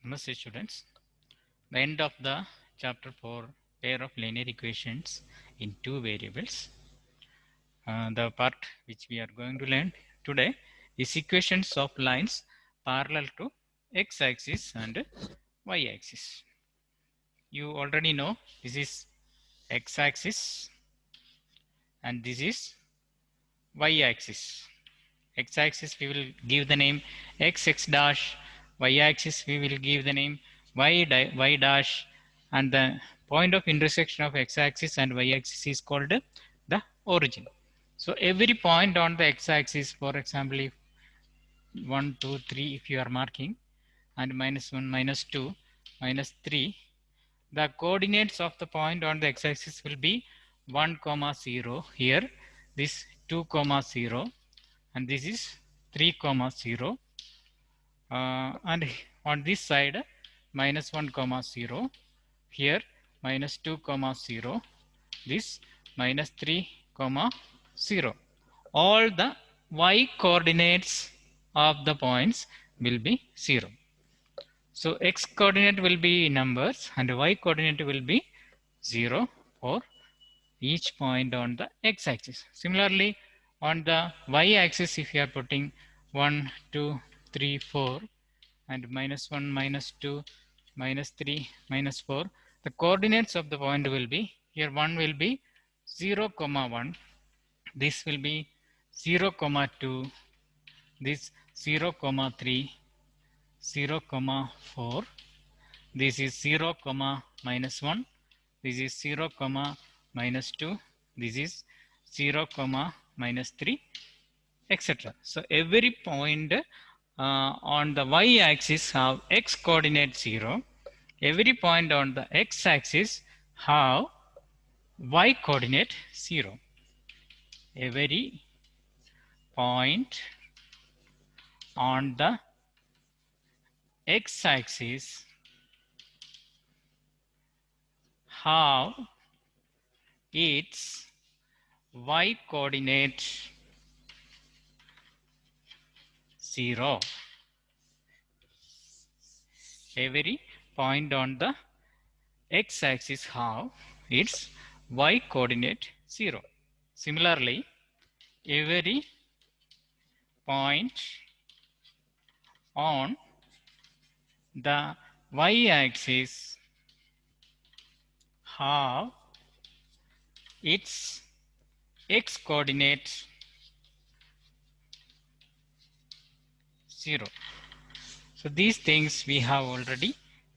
Namaste students. The end of the chapter for pair of linear equations in two variables. The part which we are going to learn today is equations of lines parallel to x-axis and y-axis. You already know this is x-axis and this is y-axis. X-axis we will give the name x dash, y-axis we will give the name y dash, and the point of intersection of x-axis and y-axis is called the origin. So every point on the x-axis, for example, if 1, 2, 3, if you are marking, and -1, -2, -3, the coordinates of the point on the x-axis will be 1, 0 here, this 2, 0, and this is 3, 0, and on this side -1, 0, here -2, 0, this -3, 0. All the y coordinates of the points will be 0. So x coordinate will be numbers and y coordinate will be 0 for each point on the x-axis. Similarly, on the y-axis, if you are putting 1, 2, 3, 4, and -1, -2, -3, -4, the coordinates of the point will be, here 1 will be 0, 1, this will be 0, 2, this 0, 3, 0, 4, this is 0, -1, this is 0, -2, this is 0, -3, etc. So every point on the y-axis have x coordinate 0. Every point on the x-axis have y coordinate 0. Every point on the x-axis have its y coordinate 0. Every point on the x-axis have its y coordinate 0. Similarly, every point on the y-axis have its x coordinate 0. So these things we have already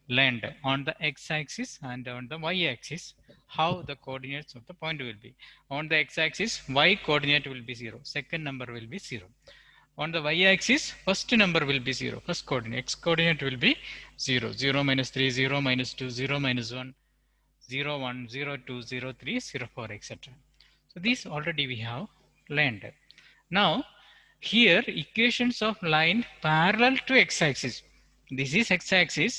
learned on the x-axis and on the y-axis how the coordinates of the point will be. On the x-axis y coordinate will be 0, second number will be 0. On the y-axis first number will be 0, first coordinate, x coordinate will be 0, 0, -3, 0, -2, 0, -1, 0, 1, 0, 2, 0, 3, 0, 4, etc. So these already we have learned. Now here equations of line parallel to x-axis. This is x-axis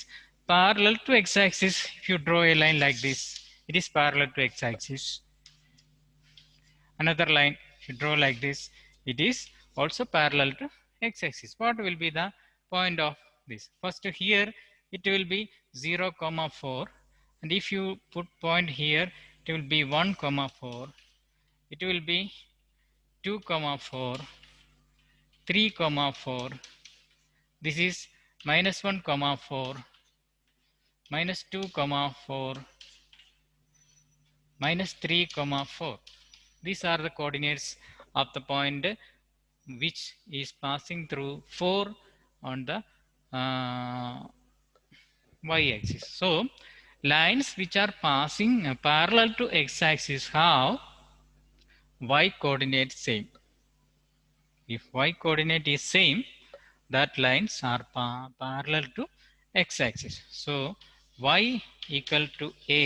parallel to x-axis. If you draw a line like this, it is parallel to x-axis. Another line, if you draw like this, it is also parallel to x-axis. What will be the point of this? First here, it will be 0, 4. And if you put point here, it will be 1, 4. It will be 2, 4. 3, 4. This is -1, 4, -2, 4, -3, 4. These are the coordinates of the point which is passing through 4 on the y-axis. So lines which are passing parallel to x-axis have y coordinate same. If y coordinate is same, that lines are parallel to x-axis. So y equal to a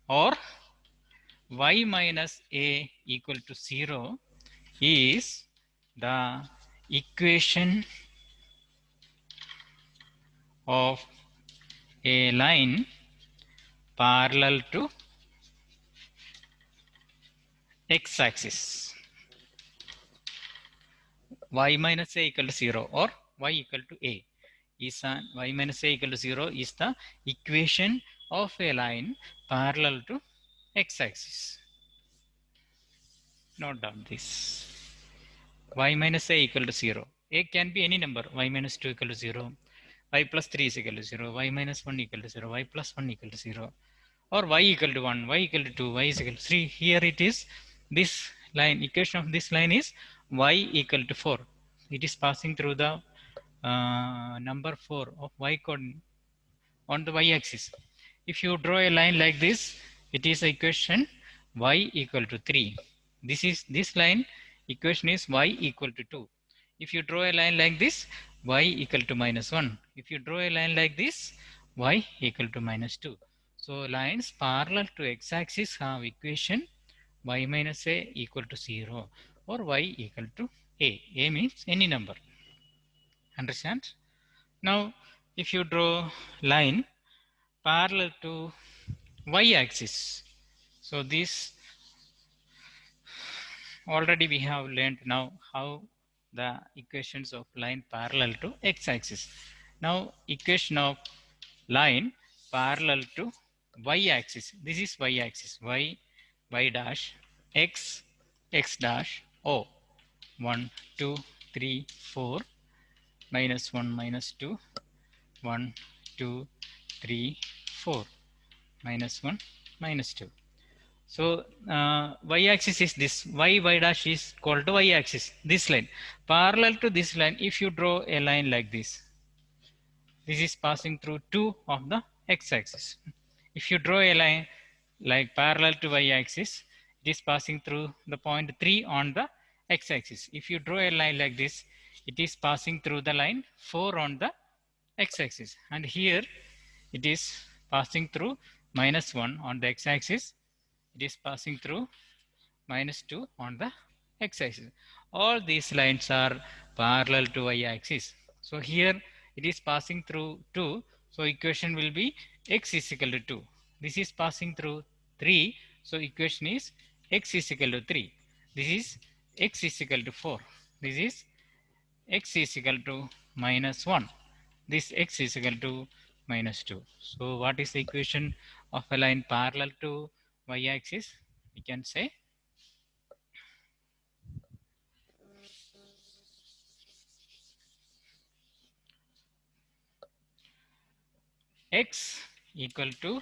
or y minus a equal to 0 is the equation of a line parallel to x-axis. Y minus a equal to 0 or y equal to a. is y minus a equal to 0 is the equation of a line parallel to x-axis. Note down this. Y minus a equal to 0. A can be any number. Y minus 2 equal to 0. Y plus 3 is equal to 0. Y minus 1 equal to 0. Y plus 1 equal to 0. Or y equal to 1. Y equal to 2. Y is equal to 3. Here it is. This line, equation of this line is y equal to 4. It is passing through the number 4 of y coordinate on the y-axis. If you draw a line like this, it is equation y equal to 3. This line equation is y equal to 2. If you draw a line like this, y equal to minus 1. If you draw a line like this, y equal to minus 2. So lines parallel to x-axis have equation y minus a equal to 0 or y equal to a. A means any number. Understand? Now, if you draw line parallel to y-axis, so this already we have learned now how the equations of line parallel to x-axis. Now, equation of line parallel to y-axis. This is y-axis. Y dash, x dash, o. 1, 2, 3, 4, minus 1, minus 2, 1, 2, 3, 4, minus 1, minus 2. So y-axis is this, y dash is called to y-axis, this line. Parallel to this line, if you draw a line like this is passing through 2 of the x-axis. If you draw a line like parallel to y-axis, it is passing through the point 3 on the x-axis. If you draw a line like this, it is passing through the line 4 on the x-axis. And here it is passing through minus 1 on the x-axis. It is passing through minus 2 on the x-axis. All these lines are parallel to y-axis. So here it is passing through 2. So equation will be x is equal to 2. This is passing through 3. So equation is x is equal to 3. This is x is equal to 4. This is x is equal to minus 1. This x is equal to minus 2. So what is the equation of a line parallel to y-axis? We can say x equal to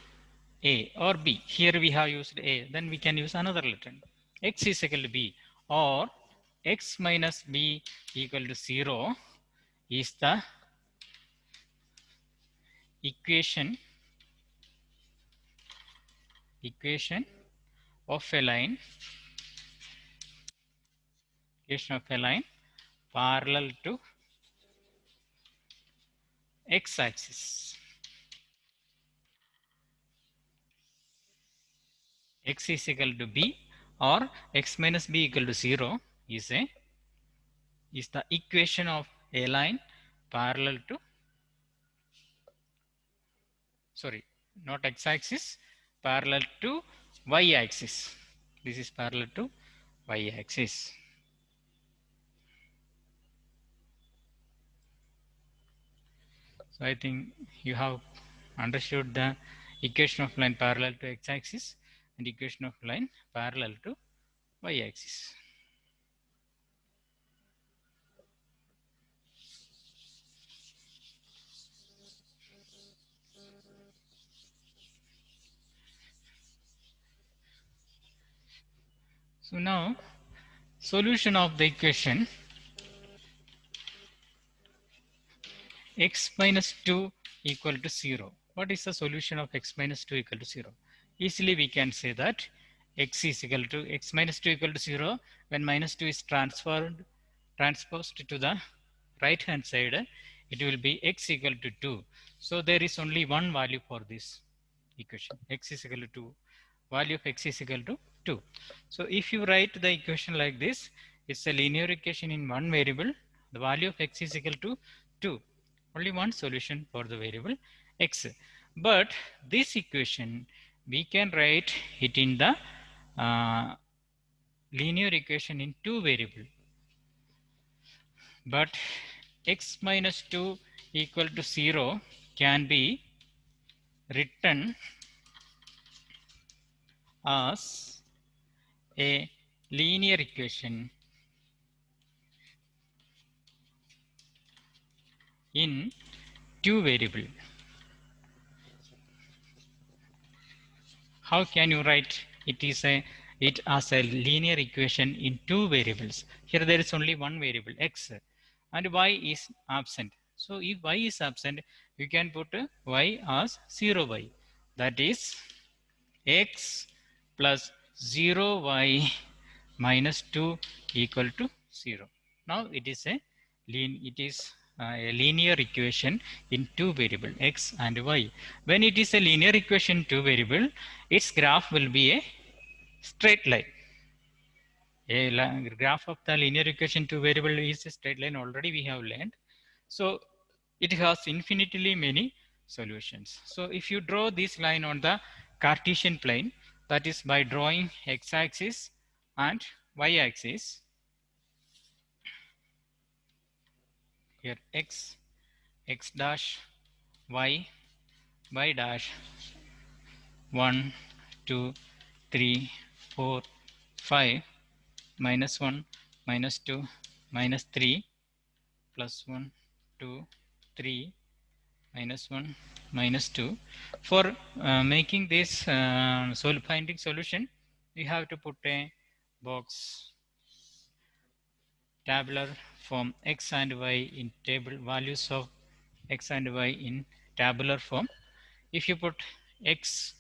a or b. Here we have used a, then we can use another letter. X is equal to b or x minus b equal to 0 is the equation of a line parallel to x-axis. X is equal to b or x minus b equal to 0 is the equation of a line parallel to, sorry, not x-axis, parallel to y-axis. This is parallel to y-axis. So I think you have understood the equation of line parallel to x-axis and equation of line parallel to y-axis. So now solution of the equation x minus 2 equal to 0. What is the solution of x minus 2 equal to 0? Easily we can say that x is equal to x minus 2 equal to 0 when minus 2 is transposed to the right hand side, it will be x equal to 2. So there is only one value for this equation, x is equal to 2. Value of x is equal to 2. So if you write the equation like this, it's a linear equation in one variable. The value of x is equal to 2. Only one solution for the variable x. But this equation, we can write it in the linear equation in two variable. But x minus 2 equal to 0 can be written as a linear equation in two variable. How can you write it as a linear equation in two variables? Here there is only one variable x and y is absent. So if y is absent, you can put y as 0y. That is x plus 0y minus 2 equal to 0. Now it is a linear equation in two variable x and y. When it is a linear equation two variable, its graph will be a straight line. A graph of the linear equation two variable is a straight line, already we have learned. So it has infinitely many solutions. So if you draw this line on the Cartesian plane, that is by drawing x-axis and y-axis, here x dash, y dash, 1, 2, 3, 4, 5, minus 1, minus 2, minus 3, plus 1, 2, 3, minus 1, minus 2. For making this finding solution, we have to put a box tabular form x and y in table, values of x and y in tabular form. If you put x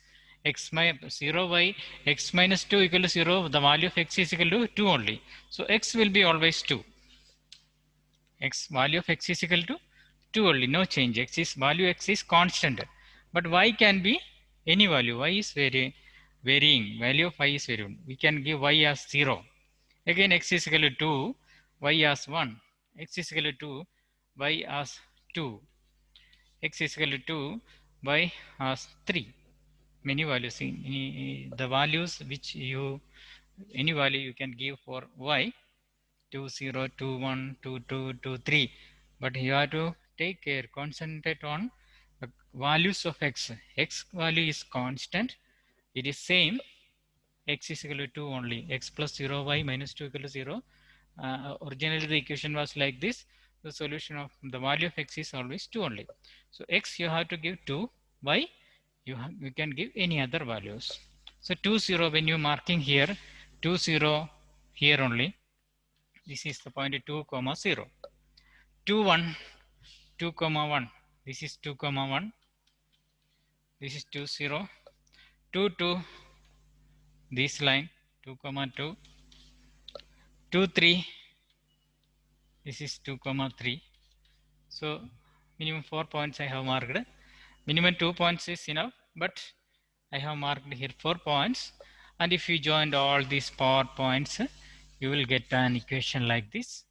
0 y x minus 2 equal to 0, the value of x is equal to 2 only. So x will be always 2. Value of x is equal to 2 only, no change. Value x is constant, but y can be any value. Y is varying. Value of y is varying. We can give y as 0. Again x is equal to 2, y as 1. X is equal to 2, y as 2. X is equal to 2, y as 3. Many values. The values which any value you can give for y, 2, 0, 2, 1, 2, 2, 2, 3. But you have to take care, concentrate on the values of x. X value is constant. It is same. X is equal to 2 only. X plus 0, y minus 2 equal to 0. Originally the equation was like this. The solution of the value of x is always 2 only. So x you have to give 2. Y you can give any other values. So 2, 0 when you marking here, 2, 0 here only. This is the point 2, 0. 2, 1, 2, 1. This is 2, 1. This is 2, 0. 2, 2. This line 2, 2. 2, 3. This is 2, 3. So minimum 4 points I have marked. Minimum 2 points is enough, but I have marked here 4 points. And if you joined all these 4 points, you will get an equation like this.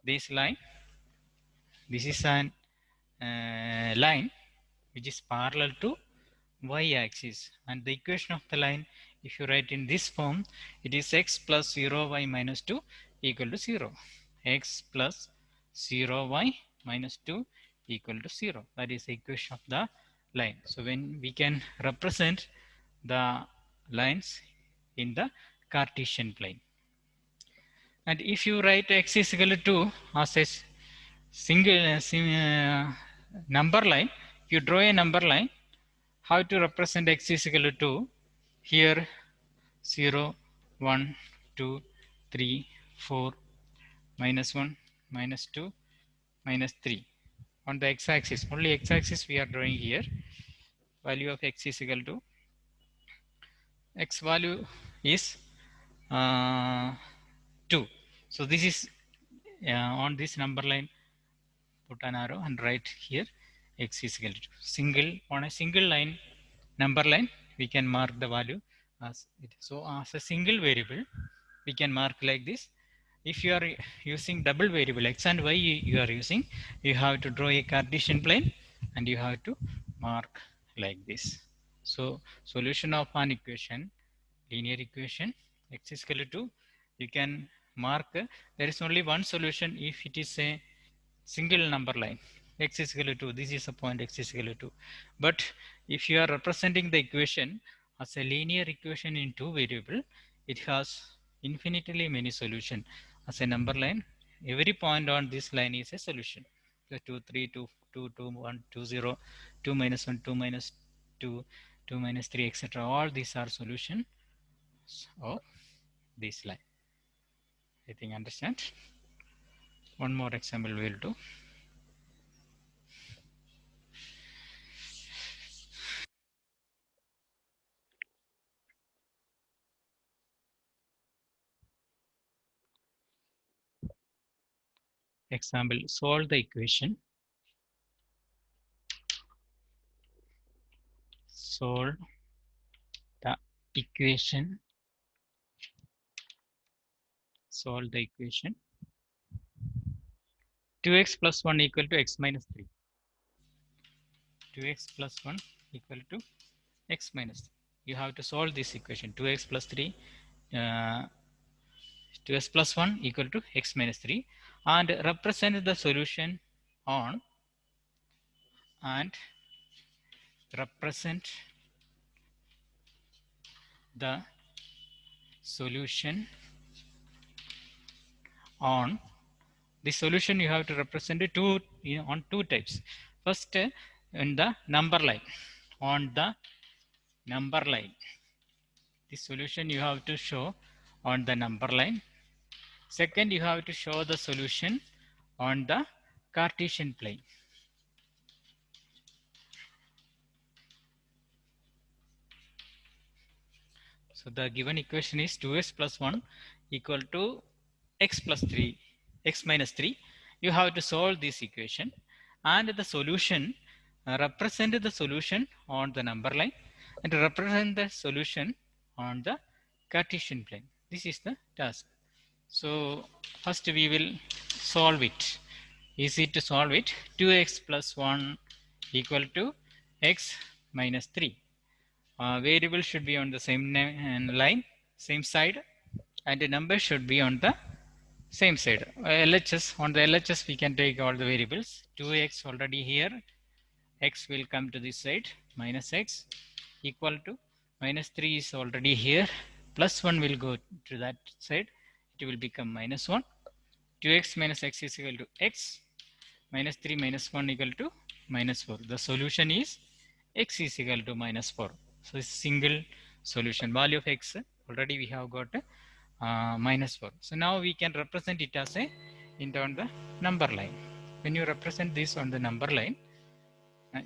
This line, this is an line which is parallel to y-axis, and the equation of the line, if you write in this form, it is x plus 0 y minus 2 equal to 0. X plus 0 y minus 2 equal to 0. That is the equation of the line. So when we can represent the lines in the Cartesian plane, and if you write x is equal to 2 as a single number line, if you draw a number line, how to represent x is equal to 2? Here 0, 1, 2, 3, 4, minus 1, minus 2, minus 3. On the x-axis, only x-axis we are drawing here. Value of x is equal to, x value is 2. So this is on this number line, put an arrow and write here x is equal to 2. On a single line, number line, we can mark the value as it. So as a single variable, we can mark like this. If you are using double variable x and y, you are using, you have to draw a Cartesian plane and you have to mark like this. So solution of an equation, linear equation, x is equal to 2, you can mark, there is only one solution if it is a single number line. x is equal to 2. This is a point x is equal to 2. But if you are representing the equation as a linear equation in two variable, it has infinitely many solution. As a number line, every point on this line is a solution. So 2, 3, 2, 2, 2, 1, 2, 0, 2 minus 1, 2 minus 2, 2 minus 3, etc. All these are solution of this line. I think understand. One more example we will do. Example, solve the equation. Solve the equation. Solve the equation. 2x plus 1 equal to x minus 3. 2x plus 1 equal to x minus 3. You have to solve this equation. 2x plus 3, 2x plus 1 equal to x minus 3, and represent the solution on and represent the solution on the solution. You have to represent it on two types. First, in the number line, on the number line, the solution you have to show on the number line. Second, you have to show the solution on the Cartesian plane. So the given equation is 2x plus 1 equal to x plus 3, x minus 3. You have to solve this equation, and the solution, represent the solution on the number line and represent the solution on the Cartesian plane. This is the task. So first we will solve it. Easy to solve it. 2x plus 1 equal to x minus 3. Variable should be on the same line, same side, and the number should be on the same side. LHS, on the LHS we can take all the variables. 2x already here, x will come to this side, minus x equal to minus 3 is already here, plus 1 will go to that side, it will become minus 1. 2x minus x is equal to x, minus 3 minus 1 equal to minus 4. The solution is x is equal to minus 4. So single solution. Value of x already we have got minus 4. So now we can represent it as a on the number line. When you represent this on the number line,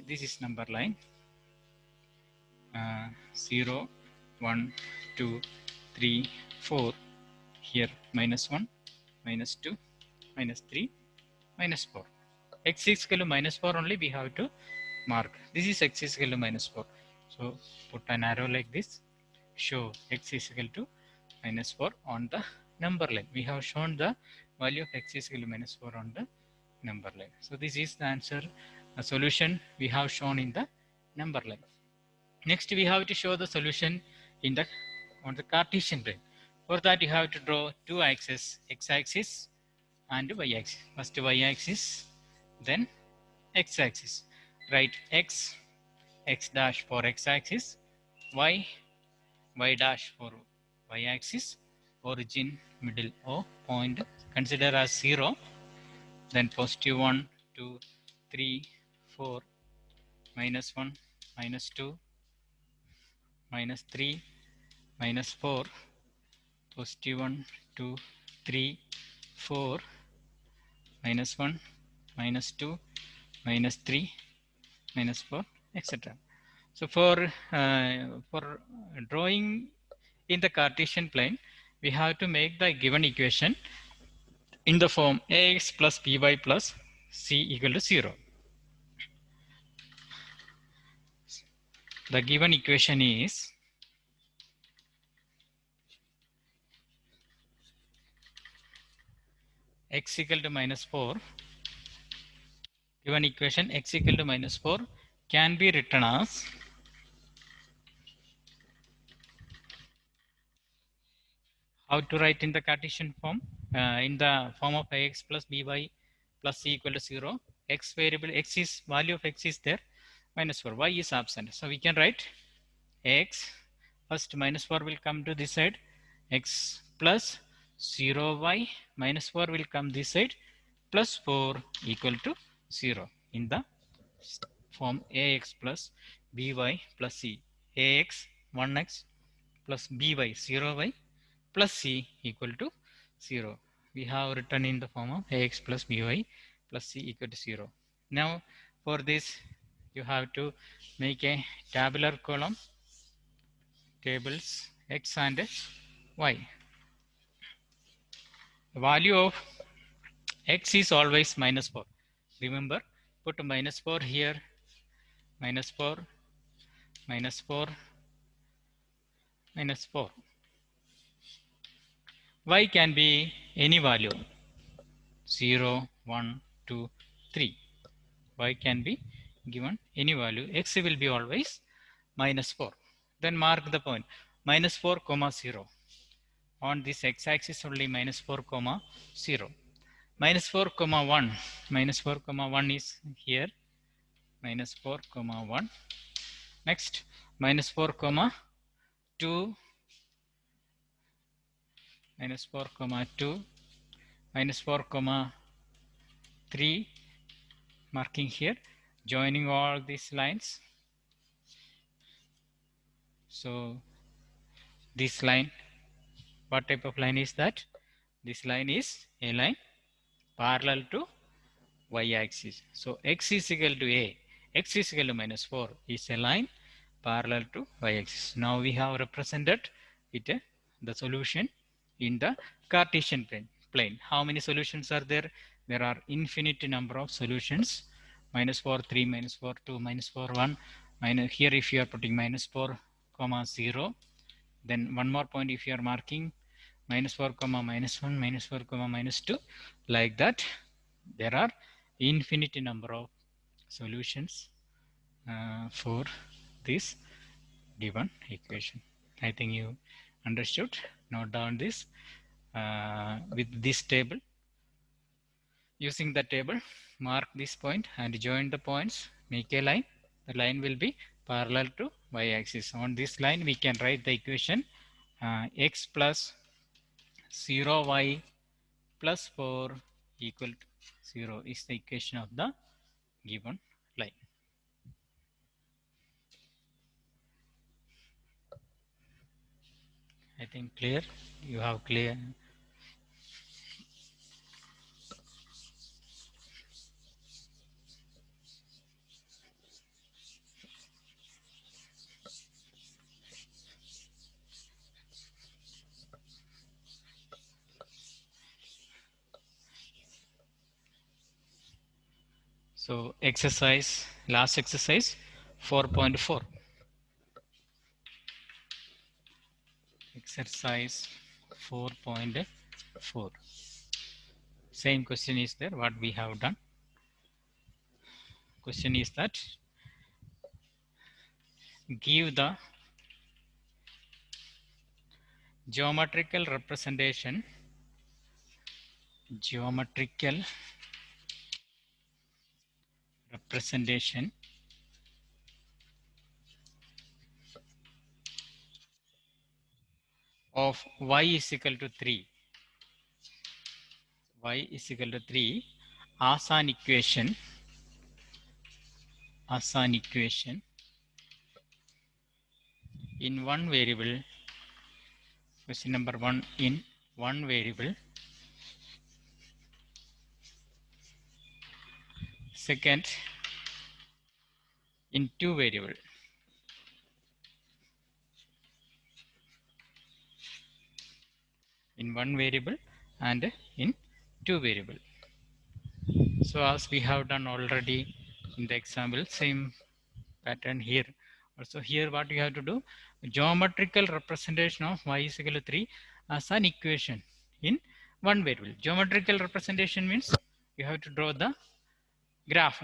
this is number line 0, 1, 2, 3, 4. Here minus 1, minus 2, minus 3, minus 4. X is equal to minus 4 only we have to mark. This is x is equal to minus 4. So put an arrow like this. Show x is equal to minus 4 on the number line. We have shown the value of x is equal to minus 4 on the number line. So this is the answer, a solution we have shown in the number line. Next we have to show the solution in the on the Cartesian plane. For that you have to draw two axes, x-axis and y-axis. First y-axis, then x-axis. Write x, x dash for x-axis, y, y dash for y-axis, origin, middle O, point, consider as 0, then positive 1, 2, 3, 4, minus 1, minus 2, minus 3, minus 4, positive 1, 2, 3, 4, minus 1, minus 2, minus 3, minus 4, etc. So for drawing in the Cartesian plane, we have to make the given equation in the form ax plus by plus c equal to 0. The given equation is x equal to minus 4. Given equation x equal to minus 4 can be written as how to write in the Cartesian form, in the form of ax plus by plus c equal to 0. x variable, x is value of x is there, minus 4, y is absent. So we can write x, first minus 4 will come to this side, x plus 0y minus 4 will come this side, plus 4 equal to 0 in the form ax plus by plus c. Ax 1x plus by 0y plus c equal to 0. We have written in the form of ax plus by plus c equal to 0. Now for this you have to make a tabular column, tables x and y. The value of x is always minus 4. Remember, put minus 4 here, minus 4, minus 4, minus 4. Y can be any value, 0, 1, 2, 3. Y can be given any value. X will be always minus 4. Then mark the point, minus 4 comma 0. On this x-axis only minus 4 comma 0. Minus 4 comma 1. Minus 4 comma 1 is here. Minus 4 comma 1. Next, minus 4 comma 2. Minus 4 comma 2. Minus 4 comma 3. Marking here. Joining all these lines. So this line, what type of line is that? This line is a line parallel to y-axis. So x is equal to a, x is equal to minus 4 is a line parallel to y-axis. Now we have represented it, the solution in the Cartesian plane. How many solutions are there? There are infinite number of solutions. Minus 4, 3, minus 4, 2, minus 4, 1. Minus, here if you are putting minus 4, comma 0. Then one more point if you are marking minus 4 comma minus 1, minus 4 comma minus 2, like that there are infinite number of solutions for this given equation. I think you understood. Note down this with this table. Using the table, mark this point and join the points, make a line. The line will be parallel to y-axis. On this line we can write the equation x plus 0y plus 4 equal to 0 is the equation of the given line. I think clear. You have clear. So exercise, last exercise 4.4. Exercise 4.4. Same question is there, what we have done. Question is that give the geometrical representation of y is equal to 3. Y is equal to 3 as an equation in one variable. Question number 1, in one variable. Second, in two variable. In one variable and in two variable. So as we have done already in the example, same pattern here. Also here what you have to do, geometrical representation of y is equal to 3 as an equation in one variable. Geometrical representation means you have to draw the graph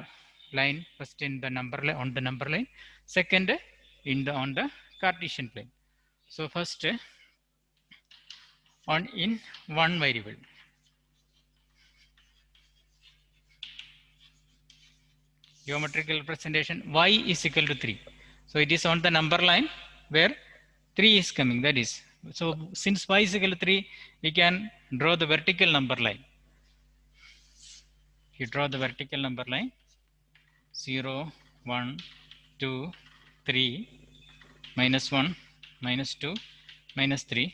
line first in the number line, on the number line, second in the on the Cartesian plane. So first on in one variable. geometrical representation y is equal to 3. So it is on the number line where 3 is coming. That is, so since y is equal to 3, we can draw the vertical number line. You draw the vertical number line 0, 1, 2, 3, minus 1, minus 2, minus 3,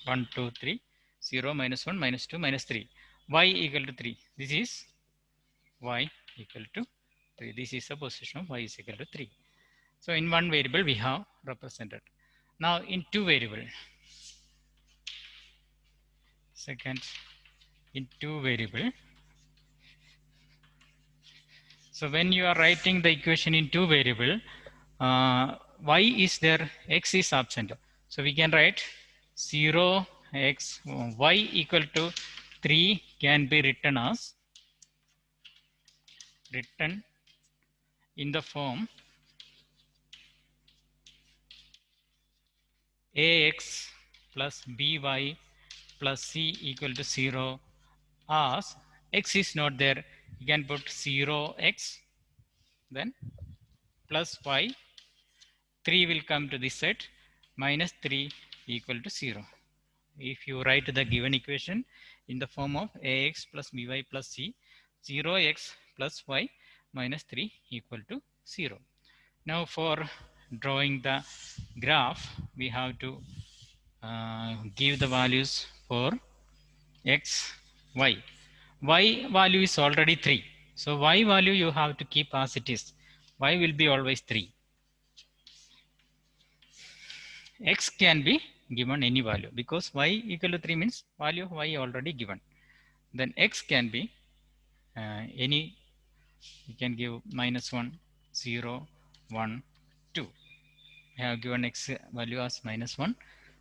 1, 2, 3, 0, minus 1, minus 2, minus 3. Y equal to 3. This is y equal to 3. This is the position of y is equal to 3. So in one variable we have represented. Now in two variable, second, in two variable. So when you are writing the equation in two variable, y is there, x is absent. So we can write 0 x y equal to 3 can be written as in the form ax plus by plus c equal to 0, as x is not there, you can put 0x, then plus y, 3 will come to this side, minus 3 equal to 0. If you write the given equation in the form of ax plus by plus c, 0x plus y minus 3 equal to 0. Now for drawing the graph, we have to give the values for x, y. Y value is already 3. So y value you have to keep as it is. Y will be always 3. X can be given any value because y equal to 3 means value of y already given. Then x can be any, you can give minus 1, 0, 1, 2. I have given x value as minus 1,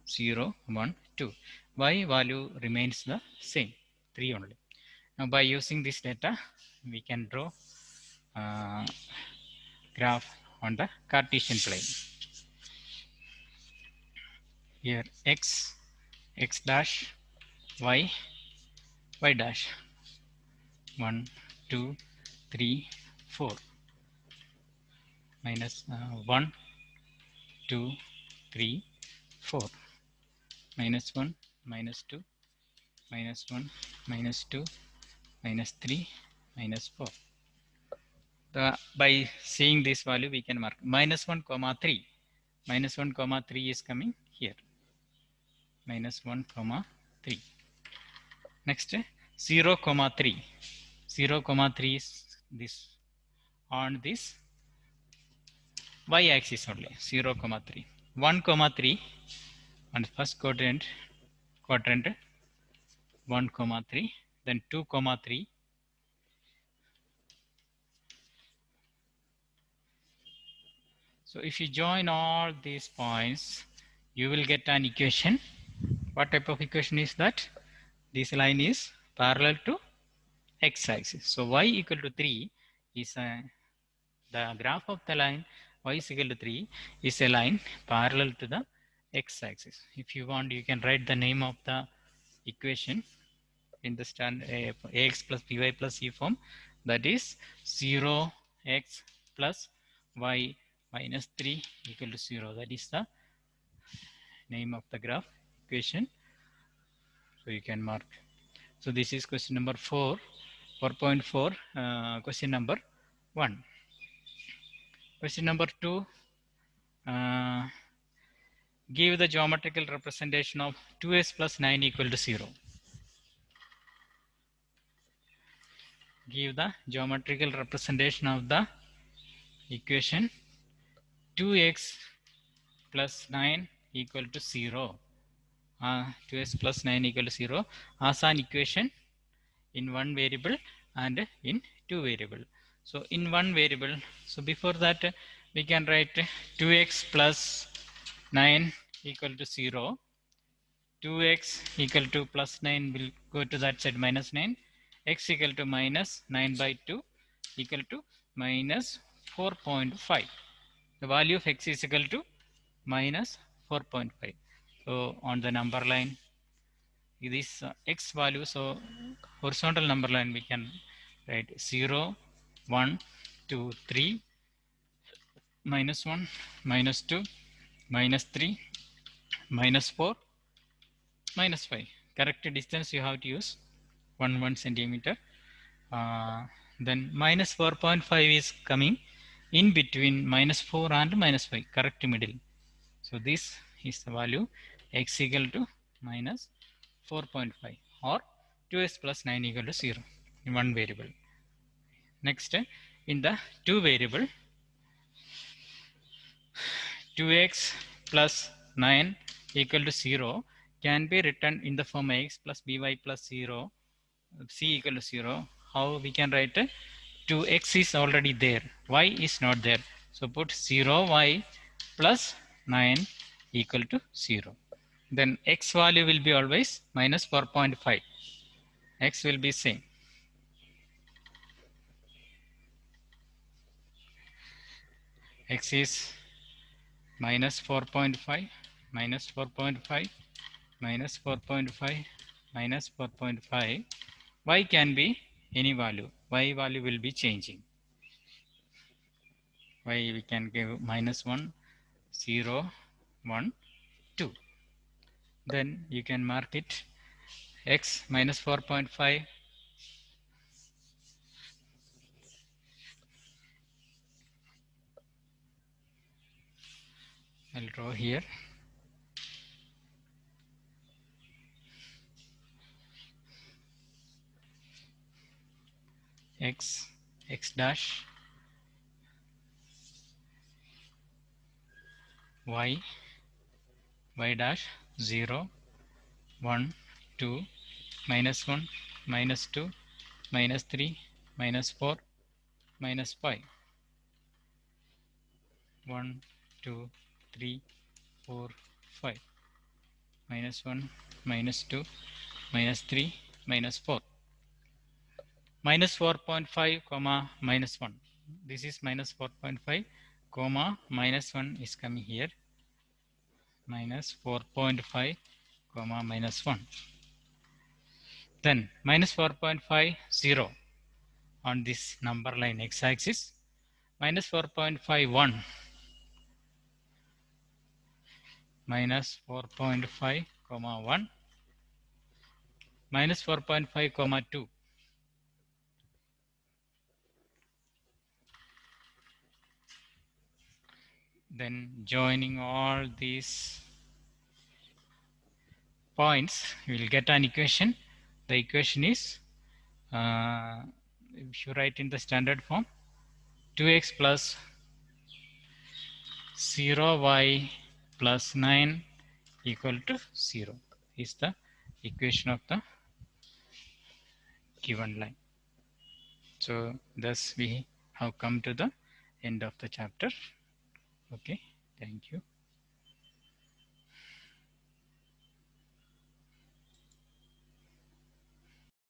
0, 1, 2. Y value remains the same, 3 only. Now by using this data, we can draw graph on the Cartesian plane. Here x, x dash, y, y dash. 1, 2, 3, 4. Minus 1, 2, 3, 4. Minus 1, minus 2, minus 1, minus 2, minus 3, minus 4. By seeing this value, we can mark minus 1, comma 3. Minus 1, comma 3 is coming here. Minus 1, comma 3. Next, 0, comma 3. 0, comma 3 is this on this y axis only. 0, comma 3. 1, comma 3 on first quadrant 1, comma 3, then 2, comma 3. So if you join all these points, you will get an equation. What type of equation is that? This line is parallel to x-axis. So y equal to 3 is the graph of the line y is equal to 3 is a line parallel to the x-axis. If you want, you can write the name of the equation in the ax plus by plus c form, that is 0x plus y minus 3 equal to 0. That is the name of the graph equation. So you can mark. So this is question number 4.4, question number 1. Question number 2, give the geometrical representation of 2s plus 9 equal to 0. Give the geometrical representation of the equation 2x plus 9 equal to 0. 2x plus 9 equal to 0 as an equation in one variable and in two variable. So in one variable, so before that we can write 2x plus 9 equal to 0. 2x equal to plus 9 will go to that side minus 9. X equal to minus 9 by 2 equal to minus 4.5. The value of x is equal to minus 4.5. So on the number line, this x value, so horizontal number line we can right? 0, 1, 2, 3, minus 1, minus 2, minus 3, minus 4, minus 5. Correct distance you have to use 1 centimeter. Then minus 4.5 is coming in between minus 4 and minus 5, correct middle. So this is the value x equal to minus 4.5 or 2x plus 9 equal to 0 in one variable. Next, in the two variable, 2x plus 9 equal to 0 can be written in the form x plus by plus 0, c equal to 0. How we can write? 2x is already there, y is not there. So put 0y plus 9 equal to 0. Then x value will be always minus 4.5. X will be same. X is minus 4.5, minus 4.5, minus 4.5, minus 4.5. Y can be any value. Y value will be changing. Y we can give minus 1, 0, 1, 2. Then you can mark it x minus 4.5. I'll draw here. X dash, y dash, 0, 1, 2, minus 1, minus 2, minus 3, minus 4, minus 5. 1, 2, 3, 4, 5. Minus 1, minus 2, minus 3, minus 4. Minus 4.5, comma, minus 1. This is minus 4.5, comma, minus 1 is coming here. Minus 4.5, comma, minus 1. Then minus 4.5, 0 on this number line x-axis. Minus 4.51, minus 4.5, comma 1, minus 4.5, comma 2. Then joining all these points, we will get an equation. The equation is, if you write in the standard form, 2x plus 0y plus 9 equal to 0 is the equation of the given line. So thus we have come to the end of the chapter. Okay, thank you.